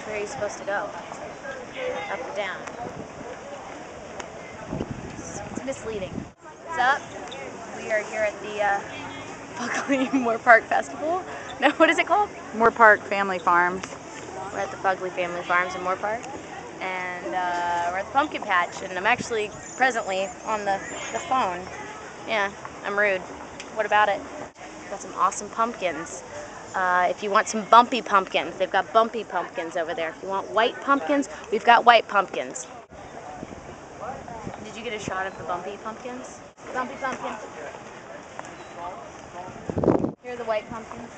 Where are you supposed to go? Up or down? It's misleading. What's up? We are here at the Fugly Moorpark Festival. No, what is it called? Moorpark Family Farms. We're at the Fugly Family Farms in Moorpark. And we're at the pumpkin patch, and I'm actually presently on the phone. Yeah, I'm rude. What about it? Got some awesome pumpkins. If you want some bumpy pumpkins, they've got bumpy pumpkins over there. If you want white pumpkins, we've got white pumpkins. Did you get a shot of the bumpy pumpkins? Bumpy pumpkin. Here are the white pumpkins.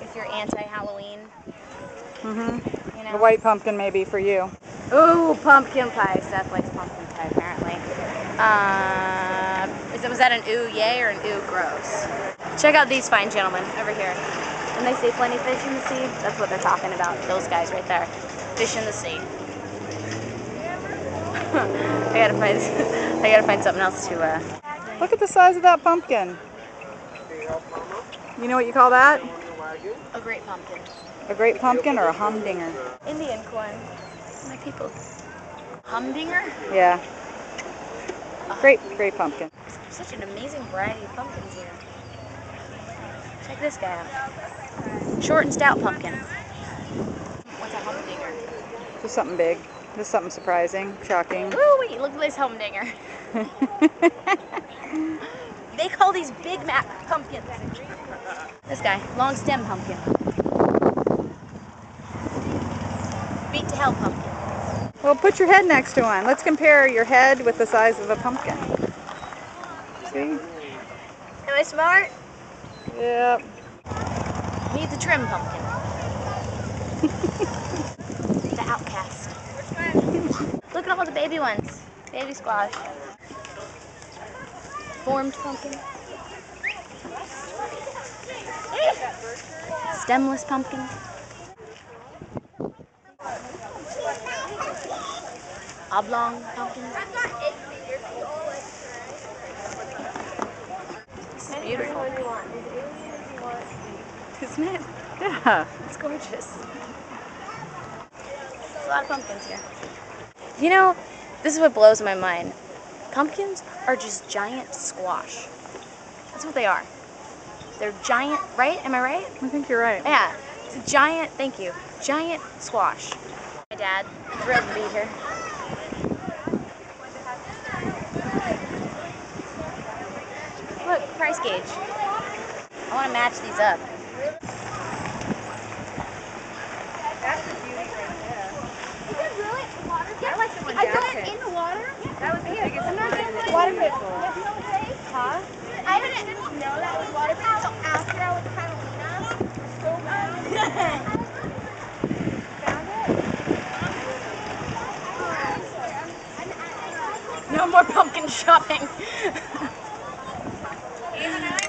If you're anti-Halloween. Mm-hmm. You know? The white pumpkin may be for you. Ooh, pumpkin pie. Seth likes pumpkin pie, apparently. Was that an ooh yay or an ooh gross? Check out these fine gentlemen over here. When they say plenty fish in the sea, that's what they're talking about. Those guys right there. Fish in the sea. I gotta find something else to Look at the size of that pumpkin. You know what you call that? A great pumpkin. A great pumpkin or a humdinger? Indian corn. My people. Humdinger? Yeah. Great pumpkin. Such an amazing variety of pumpkins here. Check this guy out. Short and stout pumpkin. What's a humdinger? Just something big. Just something surprising, shocking. Ooh, wait, look at this humdinger. They call these Big Mac pumpkins. This guy, long stem pumpkin. Beat to hell pumpkin. Well, put your head next to one. Let's compare your head with the size of a pumpkin. See? Am I smart? Yep. Needs a trim pumpkin. The outcast. Look at all the baby ones. Baby squash. Formed pumpkin. Stemless pumpkin. Oblong pumpkin. This is beautiful. Isn't it? Yeah. It's gorgeous. There's a lot of pumpkins here. You know, this is what blows my mind. Pumpkins are just giant squash. That's what they are. They're giant, right? Am I right? I think you're right. Yeah. It's a giant, thank you, giant squash. My dad, thrilled to be here. Look, price gauge. I want to match these up. That's the beauty right there. Is it really water? I like the one I Dad got it picked. in the water. That was the biggest one. Water crystal. Huh? I didn't know that was water crystal after I was Catalina. So bad. Found it? No more pumpkin shopping.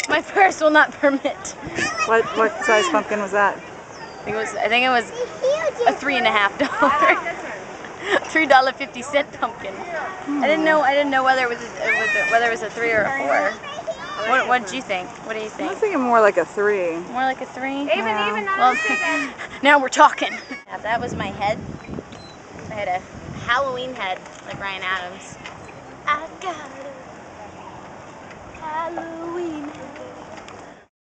My purse will not permit. What size pumpkin was that? I think it was a $3.50. $3.50 pumpkin. I didn't know whether it was a 3 or a 4. What did you think? What do you I think? was thinking more like a 3. More like a 3? Even Well, now we're talking. Yeah, that was my head. I had a Halloween head, like Ryan Adams. I got a Halloween head.